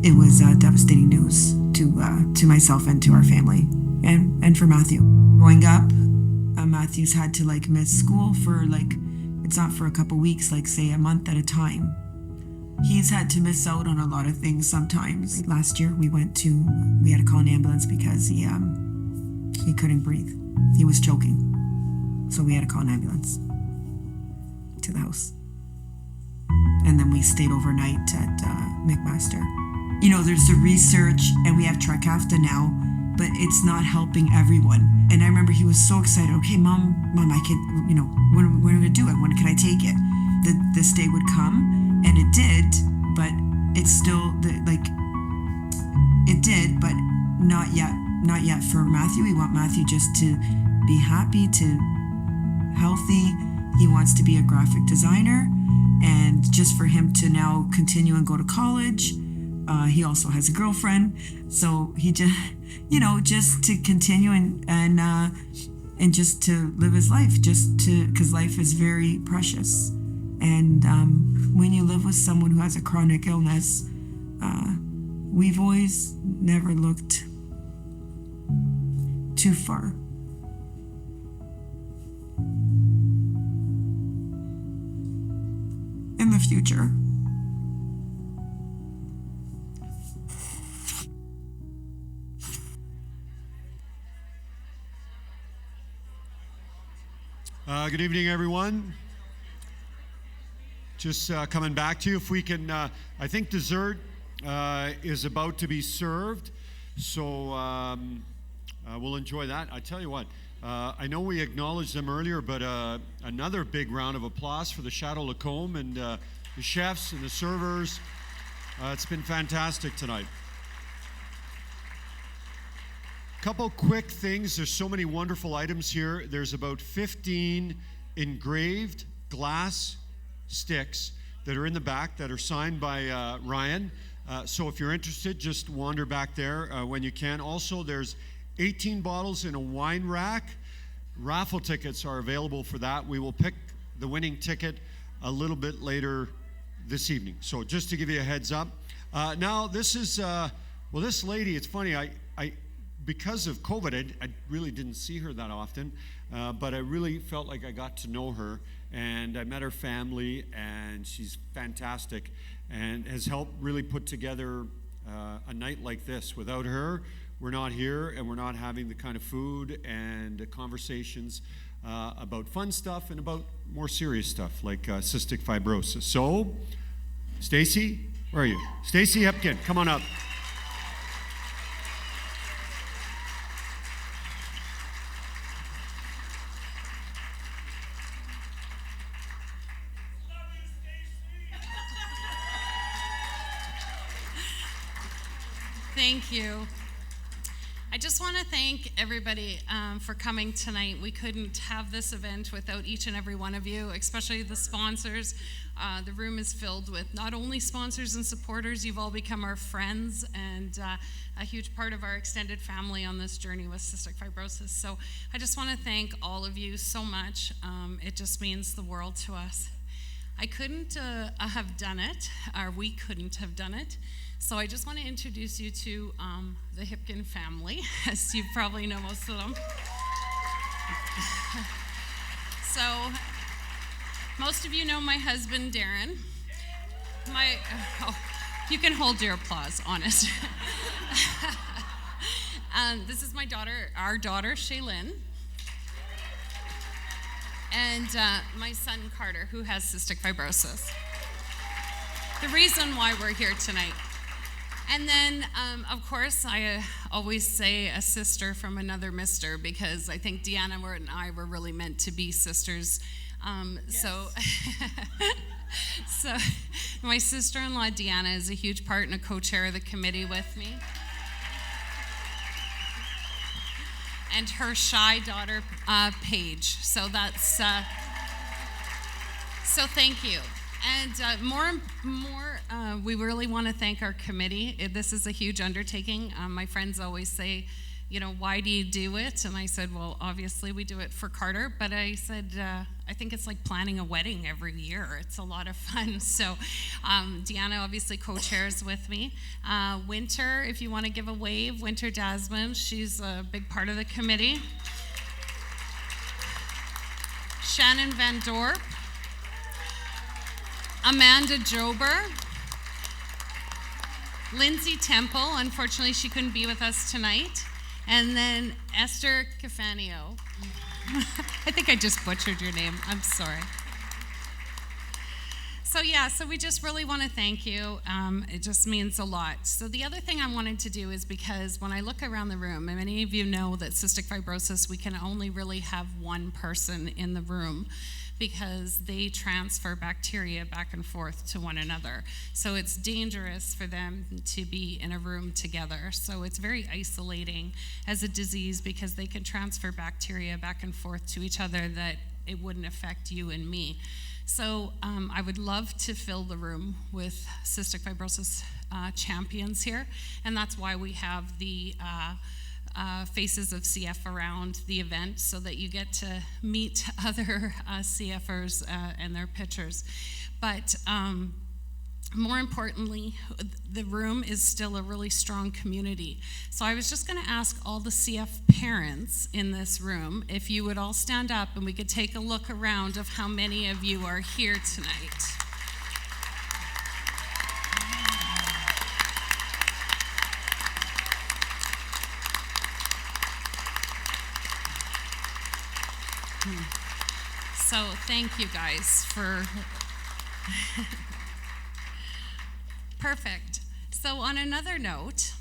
It was devastating news to myself and to our family, and for Matthew. Growing up, Matthew's had to miss school for it's not for a couple weeks, say a month at a time. He's had to miss out on a lot of things sometimes. Last year we had to call an ambulance because he couldn't breathe. He was choking. So we had to call an ambulance to the house. And then we stayed overnight at McMaster. There's the research, and we have Trikafta now, but it's not helping everyone. And I remember he was so excited. Okay, mom, I can, when are we gonna do it? When can I take it? This day would come, and it did, but it's still it did, but not yet for Matthew. We want Matthew just to be happy, to healthy. He wants to be a graphic designer, and just for him to now continue and go to college. He also has a girlfriend, so he just, just to continue and just to live his life, because life is very precious. And when you live with someone who has a chronic illness, we've always never looked too far. In the future. Good evening, everyone. Just coming back to you. If we can, I think dessert is about to be served, so we'll enjoy that. I tell you what, I know we acknowledged them earlier, but another big round of applause for the Chateau Lacombe and the chefs and the servers. It's been fantastic tonight. Couple quick things. There's so many wonderful items here. There's about 15 engraved glass sticks that are in the back that are signed by Ryan. So if you're interested, just wander back there when you can. Also, there's 18 bottles in a wine rack. Raffle tickets are available for that. We will pick the winning ticket a little bit later this evening. So just to give you a heads up. Now, this is, this lady, it's funny, I because of COVID, I really didn't see her that often, but I really felt like I got to know her, and I met her family, and she's fantastic, and has helped really put together a night like this. Without her, we're not here, and we're not having the kind of food and conversations about fun stuff and about more serious stuff like cystic fibrosis. So, Stacy, where are you? Stacy Hepkin, come on up. Thank you. I just want to thank everybody for coming tonight. We couldn't have this event without each and every one of you, especially the sponsors. The room is filled with not only sponsors and supporters, you've all become our friends and a huge part of our extended family on this journey with cystic fibrosis. So I just want to thank all of you so much. It just means the world to us. I couldn't have done it, or we couldn't have done it. So I just want to introduce you to the Hipkin family, as you probably know most of them. So most of you know my husband, Darren. You can hold your applause, honest. This is my daughter, our daughter, Shaylin. And my son, Carter, who has cystic fibrosis. The reason why we're here tonight. And then, of course, I always say a sister from another mister, because I think Deanna and I were really meant to be sisters. Yes. So my sister-in-law, Deanna, is a huge part and a co-chair of the committee with me. And her shy daughter, Paige. So that's, so thank you. And we really want to thank our committee. This is a huge undertaking. My friends always say why do you do it? And I said, well, obviously we do it for Carter, but I said, I think it's like planning a wedding every year. It's a lot of fun. So Deanna obviously co-chairs with me. Winter, if you want to give a wave, Winter Jasmine, she's a big part of the committee. Shannon Van Dorp, Amanda Jober, Lindsay Temple, unfortunately she couldn't be with us tonight, and then Esther Cafanio. I think I just butchered your name, I'm sorry. So we just really want to thank you. It just means a lot. So the other thing I wanted to do is, because when I look around the room, and many of you know that cystic fibrosis, we can only really have one person in the room because they transfer bacteria back and forth to one another. So it's dangerous for them to be in a room together. So it's very isolating as a disease because they can transfer bacteria back and forth to each other that it wouldn't affect you and me. So I would love to fill the room with cystic fibrosis champions here, and that's why we have the faces of CF around the event, so that you get to meet other CFers and their pictures. But more importantly, the room is still a really strong community. So I was just going to ask all the CF parents in this room if you would all stand up and we could take a look around of how many of you are here tonight. So thank you guys for... Perfect. So on another note,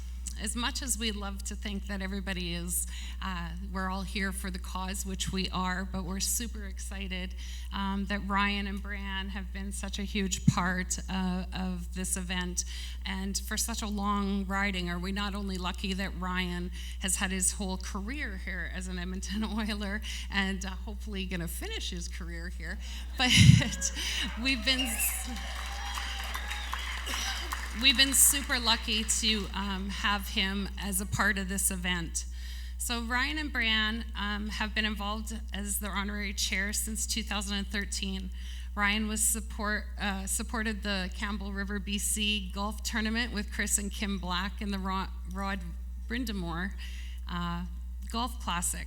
as much as we love to think that everybody is, we're all here for the cause, which we are, but we're super excited that Ryan and Brianne have been such a huge part of this event. And for such a long riding, are we not only lucky that Ryan has had his whole career here as an Edmonton Oiler and hopefully going to finish his career here, but we've been super lucky to have him as a part of this event. So Ryan and Brianne have been involved as their honorary chair since 2013. Ryan was supported the Campbell River BC golf tournament with Chris and Kim Black in the Rod Brindamore Golf Classic.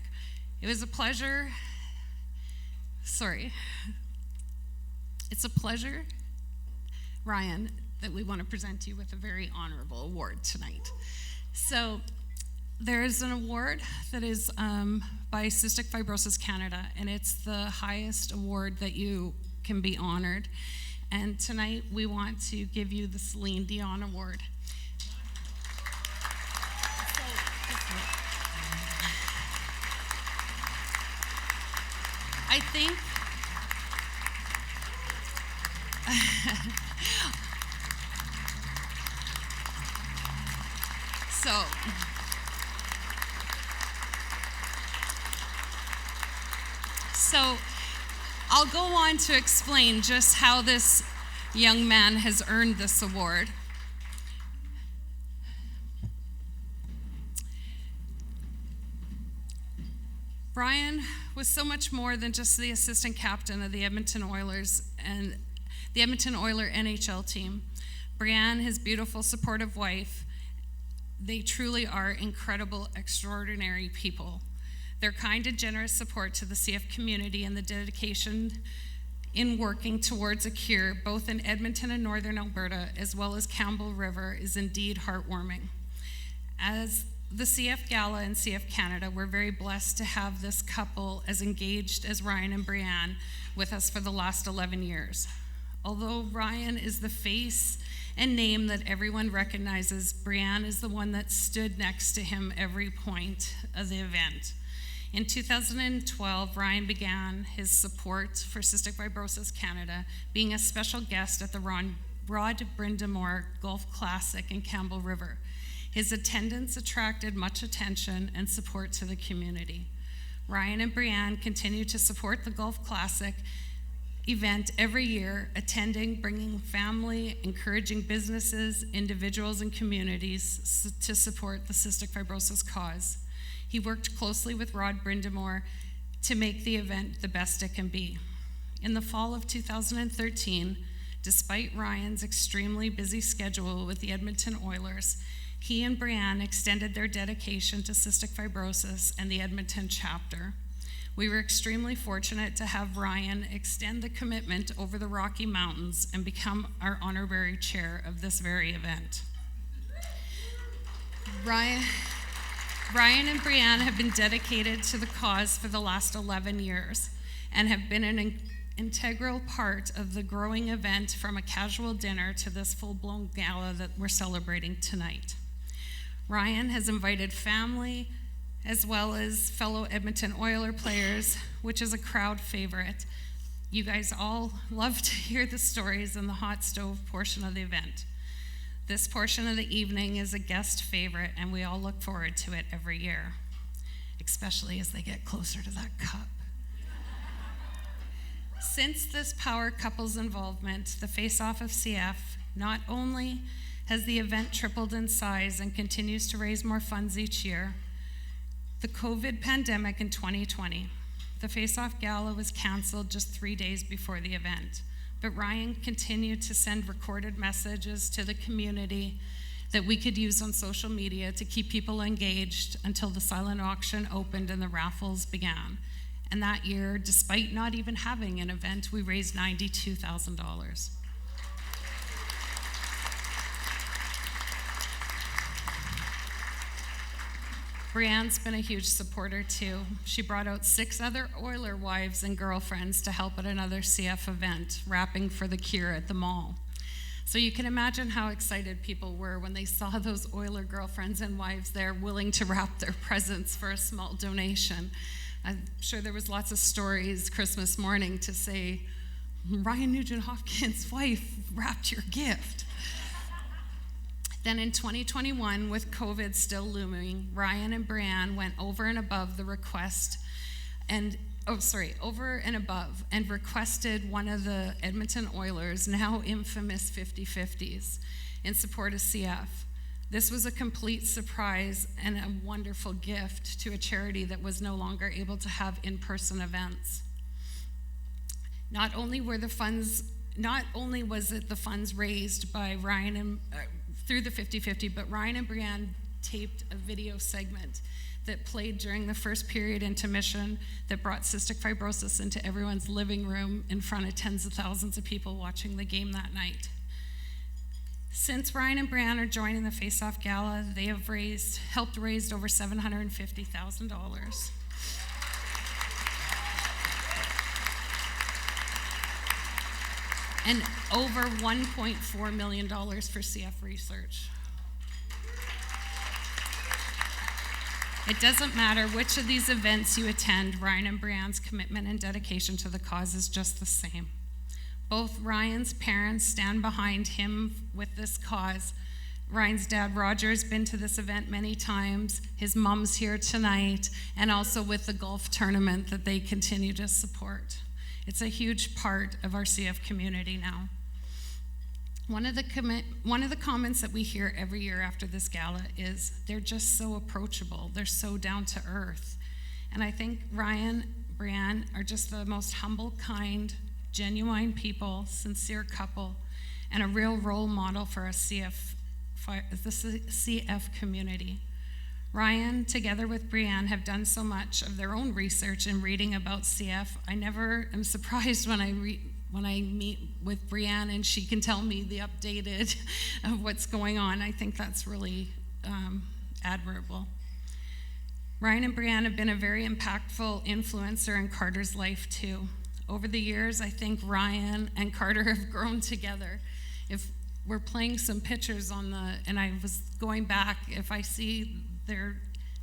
It was a pleasure. It's a pleasure, Ryan, that we want to present you with a very honorable award tonight. So there is an award that is by Cystic Fibrosis Canada, and it's the highest award that you can be honored. And tonight we want to give you the Celine Dion Award. I think So I'll go on to explain just how this young man has earned this award. Brian was so much more than just the assistant captain of the Edmonton Oilers and the Edmonton Oiler NHL team. Brianne, his beautiful, supportive wife, they truly are incredible, extraordinary people. Their kind and generous support to the CF community and the dedication in working towards a cure, both in Edmonton and Northern Alberta, as well as Campbell River, is indeed heartwarming. As the CF Gala and CF Canada, we're very blessed to have this couple as engaged as Ryan and Brianne with us for the last 11 years. Although Ryan is the face and name that everyone recognizes, Brianne is the one that stood next to him every point of the event. In 2012, Ryan began his support for Cystic Fibrosis Canada, being a special guest at the Rod Brindamore Golf Classic in Campbell River. His attendance attracted much attention and support to the community. Ryan and Brianne continue to support the Golf Classic event every year, attending, bringing family, encouraging businesses, individuals, and communities to support the cystic fibrosis cause. He worked closely with Rod Brindamore to make the event the best it can be. In the fall of 2013, despite Ryan's extremely busy schedule with the Edmonton Oilers, he and Brianne extended their dedication to cystic fibrosis and the Edmonton chapter. We were extremely fortunate to have Ryan extend the commitment over the Rocky Mountains and become our honorary chair of this very event. Ryan and Brianne have been dedicated to the cause for the last 11 years and have been an integral part of the growing event, from a casual dinner to this full-blown gala that we're celebrating tonight. Ryan has invited family as well as fellow Edmonton Oiler players, which is a crowd favorite. You guys all love to hear the stories in the hot stove portion of the event. This portion of the evening is a guest favorite, and we all look forward to it every year, especially as they get closer to that cup. Since this power couple's involvement, the Face-Off of CF not only has the event tripled in size and continues to raise more funds each year, the COVID pandemic in 2020, the Face-Off Gala was canceled just 3 days before the event. But Ryan continued to send recorded messages to the community that we could use on social media to keep people engaged until the silent auction opened and the raffles began. And that year, despite not even having an event, we raised $92,000. Brianne's been a huge supporter too. She brought out 6 other Oiler wives and girlfriends to help at another CF event, wrapping for the cure at the mall. So you can imagine how excited people were when they saw those Oiler girlfriends and wives there willing to wrap their presents for a small donation. I'm sure there was lots of stories Christmas morning to say, Ryan Nugent-Hopkins' wife wrapped your gift. Then in 2021, with COVID still looming, Ryan and Brianne went over and above the request and requested one of the Edmonton Oilers, now infamous 50/50s, in support of CF. This was a complete surprise and a wonderful gift to a charity that was no longer able to have in-person events. Not only was it the funds raised by Ryan and through the 50/50, but Ryan and Brianne taped a video segment that played during the first period intermission that brought cystic fibrosis into everyone's living room in front of tens of thousands of people watching the game that night. Since Ryan and Brianne are joining the Face-Off Gala, they have helped raise over $750,000. And over $1.4 million for CF research. It doesn't matter which of these events you attend, Ryan and Brianne's commitment and dedication to the cause is just the same. Both Ryan's parents stand behind him with this cause. Ryan's dad, Roger, has been to this event many times. His mom's here tonight, and also with the golf tournament that they continue to support. It's a huge part of our CF community now. One of the comments that we hear every year after this gala is they're just so approachable. They're so down to earth. And I think Ryan, Brianne are just the most humble, kind, genuine people, sincere couple, and a real role model for the CF community. Ryan, together with Brianne, have done so much of their own research and reading about CF. I never am surprised when I meet with Brianne and she can tell me the updated of what's going on. I think that's really admirable. Ryan and Brianne have been a very impactful influencer in Carter's life too. Over the years, I think Ryan and Carter have grown together. If we're playing some pictures and I was going back, if I see there are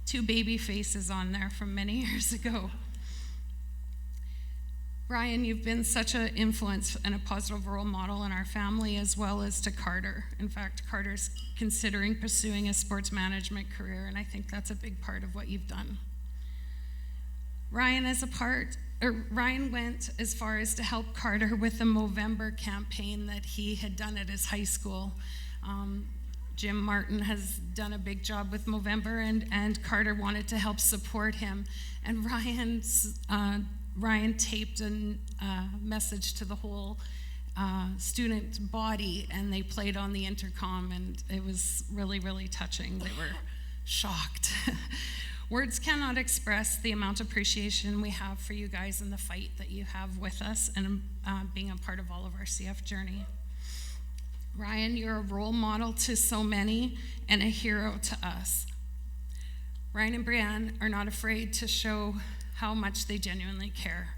2 baby faces on there from many years ago. Ryan, you've been such an influence and a positive role model in our family as well as to Carter. In fact, Carter's considering pursuing a sports management career, and I think that's a big part of what you've done. Ryan went as far as to help Carter with the Movember campaign that he had done at his high school. Jim Martin has done a big job with Movember, and Carter wanted to help support him. And Ryan taped a message to the whole student body, and they played on the intercom, and it was really, really touching. They were shocked. Words cannot express the amount of appreciation we have for you guys and the fight that you have with us and being a part of all of our CF journey. Ryan, you're a role model to so many and a hero to us. Ryan and Brianne are not afraid to show how much they genuinely care.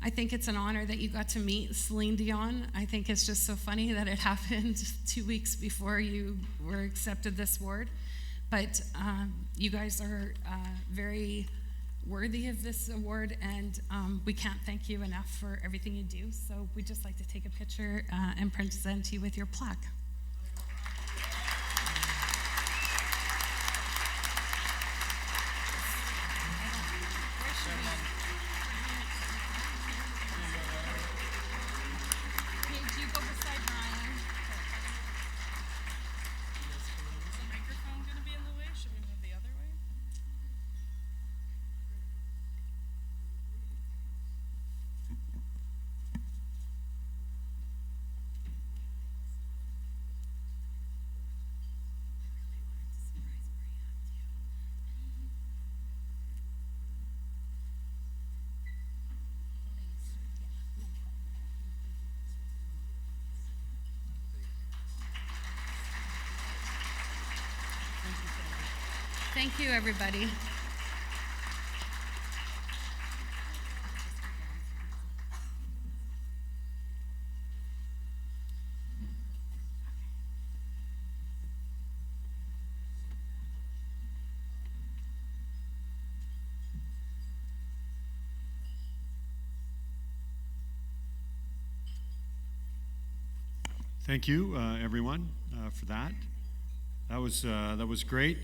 I think it's an honor that you got to meet Celine Dion. I think it's just so funny that it happened 2 weeks before you were accepted this award. But you guys are very worthy of this award, and we can't thank you enough for everything you do. So we'd just like to take a picture and present you with your plaque. Thank you, everybody. Thank you, everyone, for that. That was great.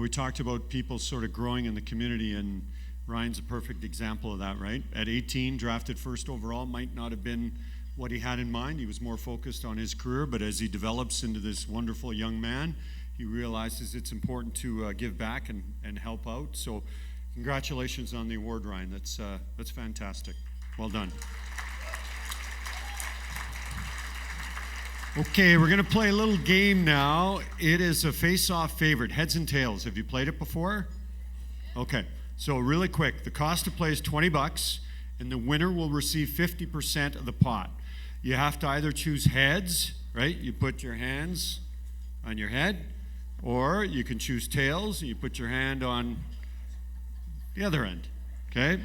We talked about people sort of growing in the community, and Ryan's a perfect example of that, right? At 18, drafted first overall, might not have been what he had in mind. He was more focused on his career, but as he develops into this wonderful young man, he realizes it's important to give back and help out. So congratulations on the award, Ryan. That's fantastic. Well done. Okay, we're going to play a little game now. It is a face-off favorite, heads and tails. Have you played it before? Okay, so really quick, the cost to play is $20, and the winner will receive 50% of the pot. You have to either choose heads, right? You put your hands on your head, or you can choose tails, and you put your hand on the other end, okay?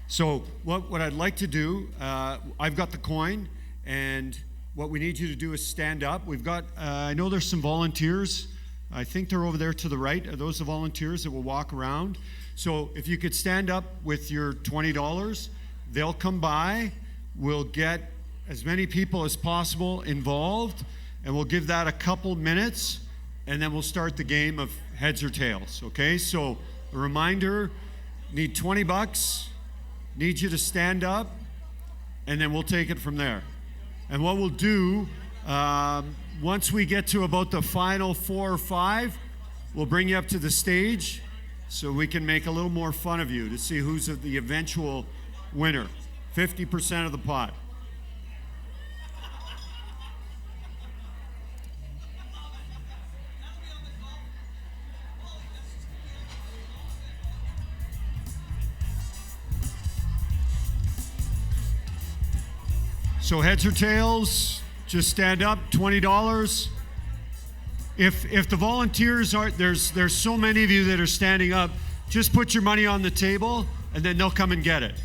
So what I'd like to do, I've got the coin, and what we need you to do is stand up. We've got, I know there's some volunteers. I think they're over there to the right. Are those the volunteers that will walk around? So if you could stand up with your $20, they'll come by. We'll get as many people as possible involved, and we'll give that a couple minutes, and then we'll start the game of heads or tails, okay? So a reminder, need $20, need you to stand up, and then we'll take it from there. And what we'll do, once we get to about the final 4 or 5, we'll bring you up to the stage so we can make a little more fun of you to see who's the eventual winner. 50% of the pot. So heads or tails, just stand up, $20. If the volunteers aren't, there's so many of you that are standing up, just put your money on the table and then they'll come and get it.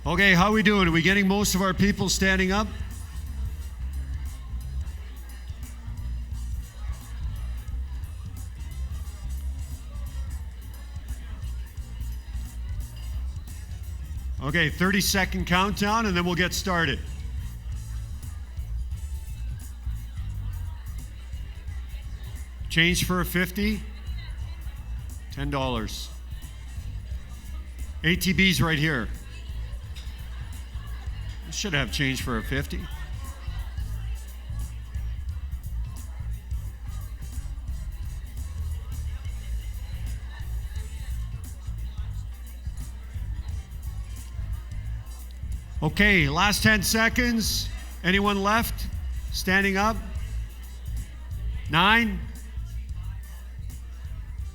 Okay, how are we doing? Are we getting most of our people standing up? Okay, 30-second countdown, and then we'll get started. Change for a 50, $10. ATB's right here. I should have change for a 50. Okay, last 10 seconds. Anyone left? Standing up? 9,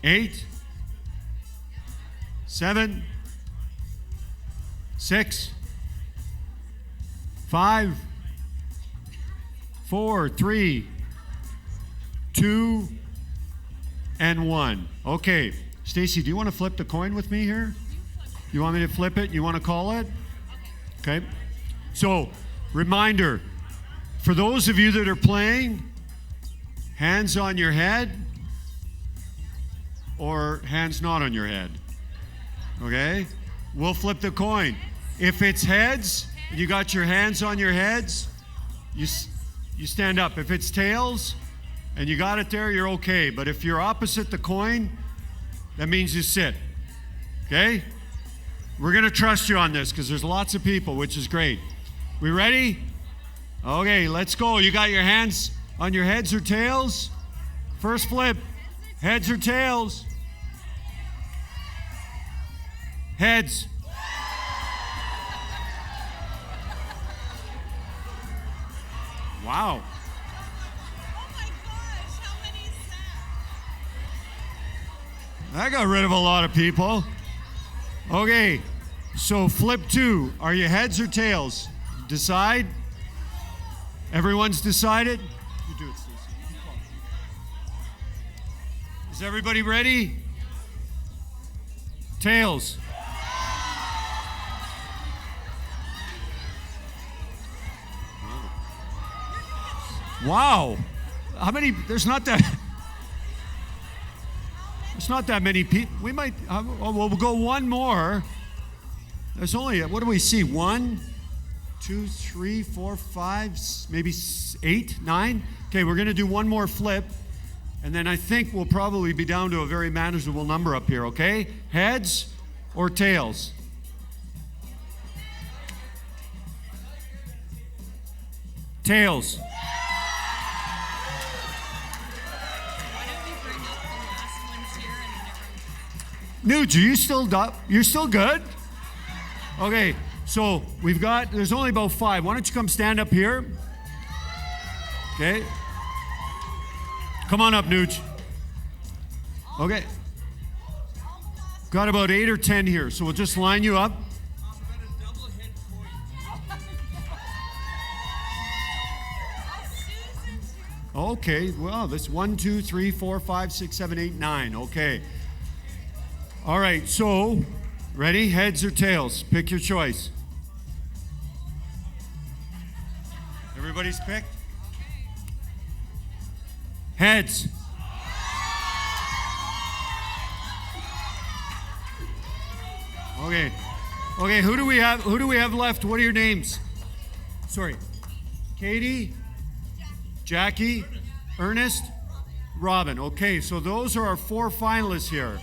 8, 7, 6, 5, 4, 3, 2, and 1. Okay, Stacy, do you want to flip the coin with me here? You want me to flip it? You want to call it? Okay. So, reminder, for those of you that are playing, hands on your head or hands not on your head. Okay? We'll flip the coin. If it's heads, you got your hands on your heads, you stand up. If it's tails and you got it there, you're okay. But if you're opposite the coin, that means you sit. Okay? We're going to trust you on this because there's lots of people, which is great. We ready? Okay, let's go. You got your hands on your heads or tails? First flip. Heads or tails? Heads. Wow. Oh my gosh, how many is that? That got rid of a lot of people. Okay, so flip 2. Are you heads or tails? Decide. Everyone's decided? You do it, Stacey. Is everybody ready? Tails. Wow. How many? There's not that many people. We might, we'll go one more. There's only, what do we see? 1, 2, 3, 4, 5, maybe 8, 9. Okay, we're going to do one more flip. And then I think we'll probably be down to a very manageable number up here, okay? Heads or tails? Tails. Nuge, are you still up? You're still good? Okay, so there's only about 5. Why don't you come stand up here? Okay. Come on up, Nuge. Okay. Got about 8 or 10 here, so we'll just line you up. Okay, well, this 1, 2, 3, 4, 5, 6, 7, 8, 9. Okay. All right, so, ready? Heads or tails? Pick your choice. Everybody's picked? Heads. Okay. Okay, who do we have left? What are your names? Sorry. Katie? Jackie? Ernest? Robin. Okay, so those are our 4 finalists here.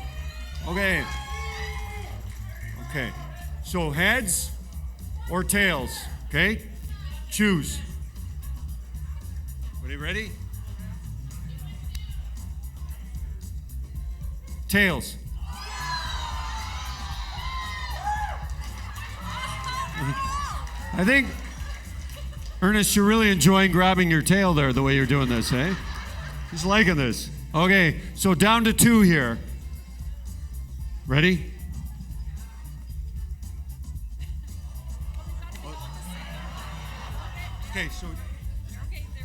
Okay. Okay. So heads or tails? Okay? Choose. Everybody ready? Tails. I think, Ernest, you're really enjoying grabbing your tail there the way you're doing this, eh? He's liking this. Okay, so down to 2 here. Ready? Okay, so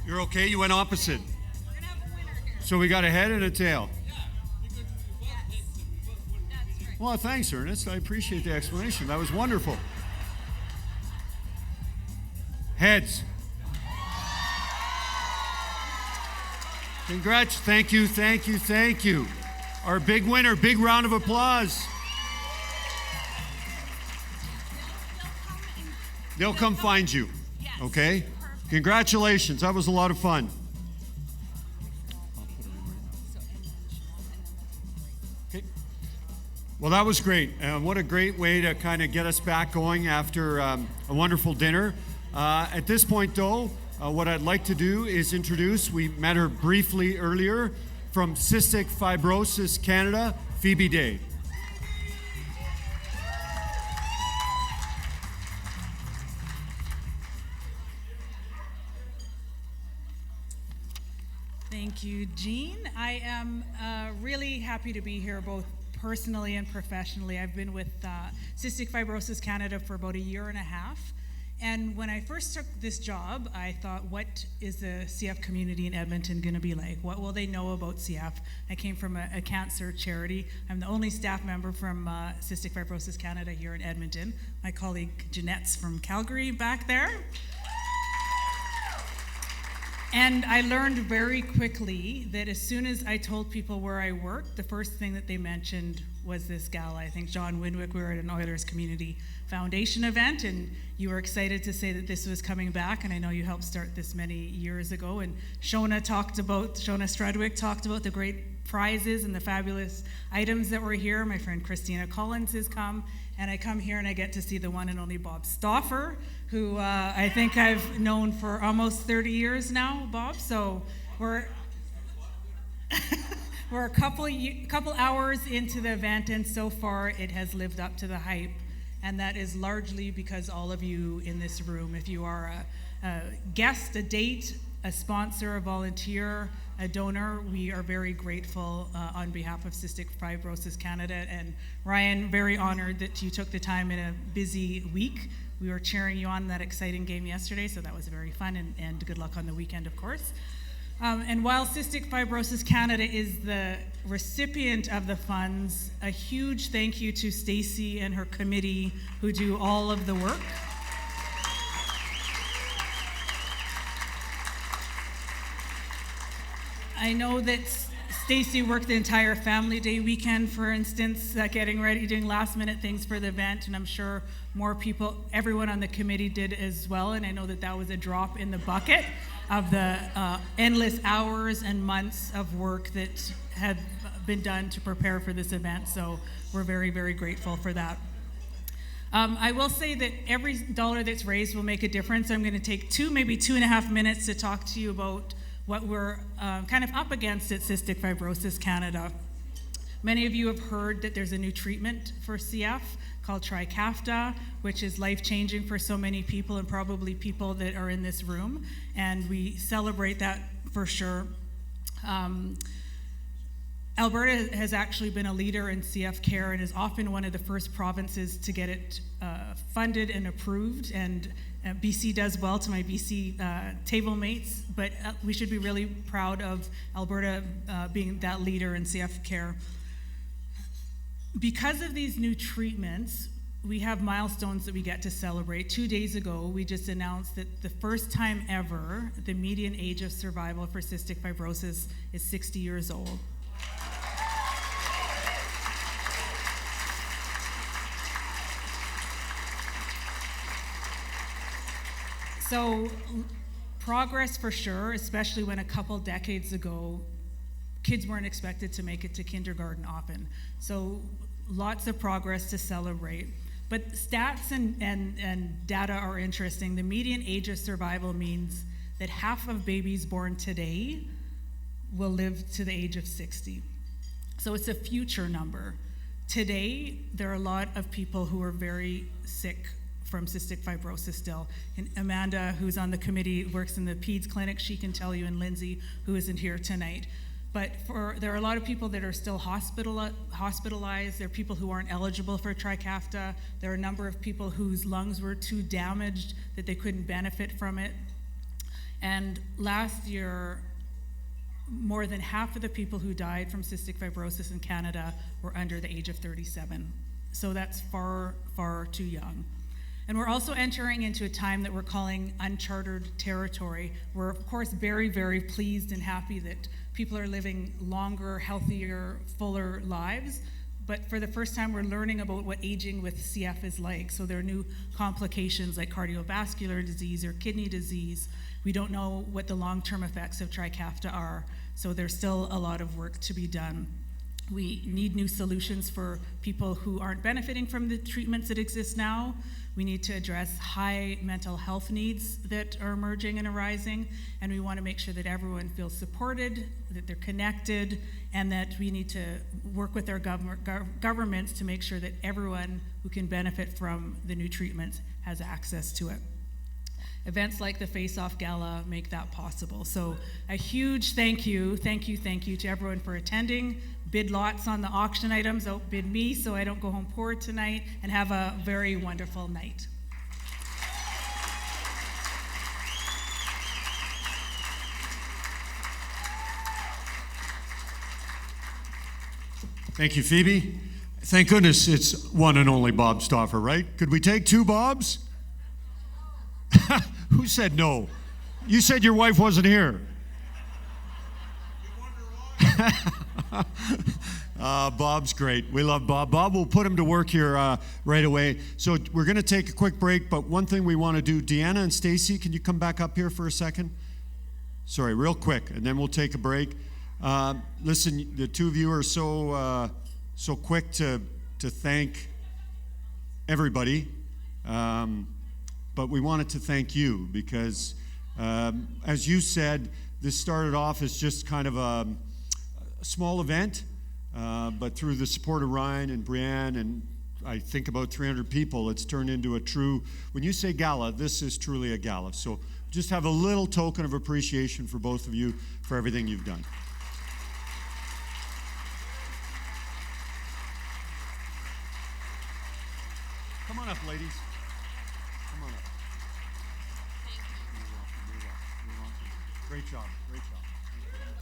you're okay? You went opposite. We're gonna have a winner here. So we got a head and a tail. Yes. That's right. Well, thanks, Ernest. I appreciate the explanation. That was wonderful. Heads. Congrats. Thank you, thank you, thank you. Our big winner. Big round of applause. They'll come find you. Yes. Okay? Perfect. Congratulations. That was a lot of fun. Okay. Well, that was great. What a great way to kind of get us back going after a wonderful dinner. At this point, though, what I'd like to do is introduce, we met her briefly earlier, from Cystic Fibrosis Canada, Phoebe Day. Thank you, Jean. I am really happy to be here, both personally and professionally. I've been with Cystic Fibrosis Canada for about a year and a half. And when I first took this job, I thought, what is the CF community in Edmonton going to be like? What will they know about CF? I came from a cancer charity. I'm the only staff member from Cystic Fibrosis Canada here in Edmonton. My colleague Jeanette's from Calgary back there. And I learned very quickly that as soon as I told people where I worked, the first thing that they mentioned was this gala. I think John Winwick, we were at an Oilers Community Foundation event, and you were excited to say that this was coming back, and I know you helped start this many years ago. And Shona Strudwick talked about the great prizes and the fabulous items that were here. My friend Christina Collins has come, and I come here and I get to see the one and only Bob Stauffer, who I think I've known for almost 30 years now, Bob. So we're a couple hours into the event, and so far it has lived up to the hype. And that is largely because all of you in this room, if you are a guest, a date, a sponsor, a volunteer, a donor, we are very grateful on behalf of Cystic Fibrosis Canada. And Ryan, very honored that you took the time in a busy week. We were cheering you on that exciting game yesterday, so that was very fun, and good luck on the weekend, of course. And while Cystic Fibrosis Canada is the recipient of the funds, a huge thank you to Stacy and her committee who do all of the work. I know that Stacy worked the entire Family Day weekend, for instance, getting ready, doing last minute things for the event, and I'm sure more people, everyone on the committee did as well, and I know that that was a drop in the bucket of the endless hours and months of work that have been done to prepare for this event, so we're very, very grateful for that. I will say that every dollar that's raised will make a difference. I'm going to take maybe 2.5 minutes to talk to you about what we're kind of up against at Cystic Fibrosis Canada. Many of you have heard that there's a new treatment for CF called Trikafta, which is life-changing for so many people, and probably people that are in this room, and we celebrate that for sure. Alberta has actually been a leader in CF care and is often one of the first provinces to get it funded and approved, and BC does well, to my BC table mates, but we should be really proud of Alberta being that leader in CF care. Because of these new treatments, we have milestones that we get to celebrate. 2 days ago, we just announced that the first time ever, the median age of survival for cystic fibrosis is 60 years old. So progress for sure, especially when a couple decades ago, kids weren't expected to make it to kindergarten often. So lots of progress to celebrate. But stats and data are interesting. The median age of survival means that half of babies born today will live to the age of 60. So it's a future number. Today, there are a lot of people who are very sick from cystic fibrosis still. And Amanda, who's on the committee, works in the PEDS clinic, she can tell you, and Lindsay, who isn't here tonight. But there are a lot of people that are still hospitalized. There are people who aren't eligible for Trikafta. There are a number of people whose lungs were too damaged that they couldn't benefit from it. And last year, more than half of the people who died from cystic fibrosis in Canada were under the age of 37. So that's far, far too young. And we're also entering into a time that we're calling uncharted territory. We're, of course, very, very pleased and happy that people are living longer, healthier, fuller lives. but for the first time, we're learning about what aging with CF is like. So there are new complications like cardiovascular disease or kidney disease. We don't know what the long-term effects of Trikafta are, so there's still a lot of work to be done. We need new solutions for people who aren't benefiting from the treatments that exist now. We need to address high mental health needs that are emerging and arising, and we want to make sure that everyone feels supported, that they're connected, and that we need to work with our governments to make sure that everyone who can benefit from the new treatments has access to it. Events like the Face-Off Gala make that possible. So a huge thank you to everyone for attending. Bid lots on the auction items, outbid me so I don't go home poor tonight, and have a very wonderful night. Thank you, Phoebe. Thank goodness it's one and only Bob Stauffer, right? Could we take two Bobs? Who said no? You said your wife wasn't here. Bob's great. We love Bob. Bob, we'll put him to work here right away. So we're going to take a quick break, but one thing we want to do, Deanna and Stacy, can you come back up here for a second? Sorry, real quick, and then we'll take a break. Listen, the two of you are so quick to thank everybody, but we wanted to thank you because, as you said, this started off as just kind of a small event, but through the support of Ryan and Brianne and I think about 300 people, it's turned into a true, when you say gala, this is truly a gala. So just have a little token of appreciation for both of you for everything you've done. Come on up, ladies. Come on up. Thank you. You're welcome. Great job. Great job.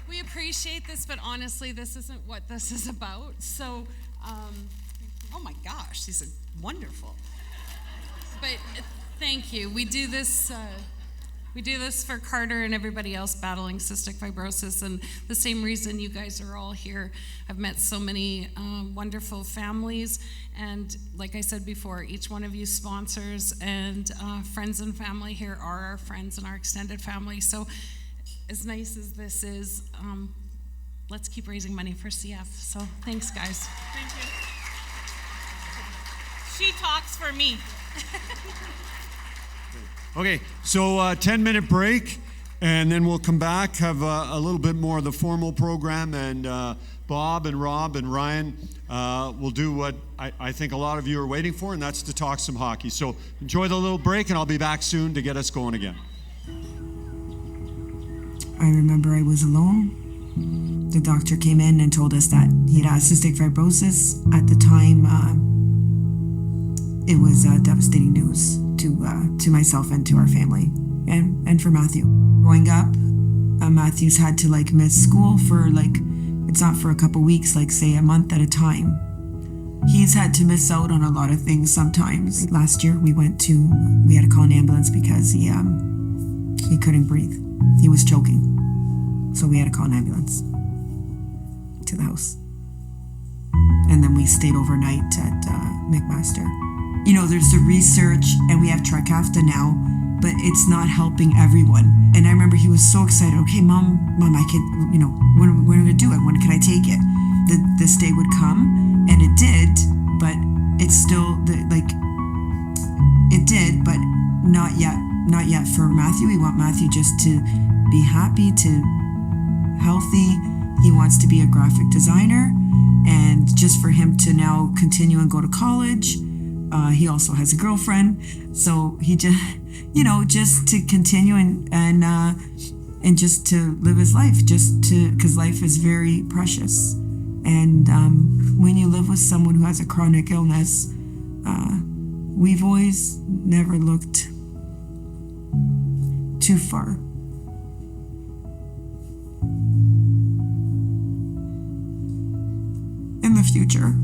We appreciate this, but honestly, this isn't what this is about. So, Oh my gosh, these are wonderful. but thank you. We do this for Carter and everybody else battling cystic fibrosis, and the same reason you guys are all here. I've met so many wonderful families, and like I said before, each one of you sponsors and friends and family here are our friends and our extended family. So as nice as this is, let's keep raising money for CF. So thanks, guys. Thank you. She talks for me. Okay, so 10-minute break, and then we'll come back, have a little bit more of the formal program, and Bob and Rob and Ryan will do what I think a lot of you are waiting for, and that's to talk some hockey. So enjoy the little break, and I'll be back soon to get us going again. I remember I was alone. The doctor came in and told us that he had cystic fibrosis. At the time, it was devastating news to myself and to our family, and for Matthew. Growing up, Matthew's had to miss school for it's not for a couple weeks, say a month at a time. He's had to miss out on a lot of things sometimes. Last year we had to call an ambulance because he couldn't breathe. He was choking. So we had to call an ambulance to the house. And then we stayed overnight at McMaster. You know, there's the research, and we have Trikafta now, but it's not helping everyone. And I remember he was so excited. Okay, mom, I can, when are we gonna do it? When can I take it? This day would come, and it did, but it's still it did, but not yet. Not yet for Matthew. We want Matthew just to be happy, healthy. He wants to be a graphic designer, and just for him to now continue and go to college. He also has a girlfriend, so he just to continue and just to live his life, because life is very precious. And when you live with someone who has a chronic illness, we've always never looked too far. In the future.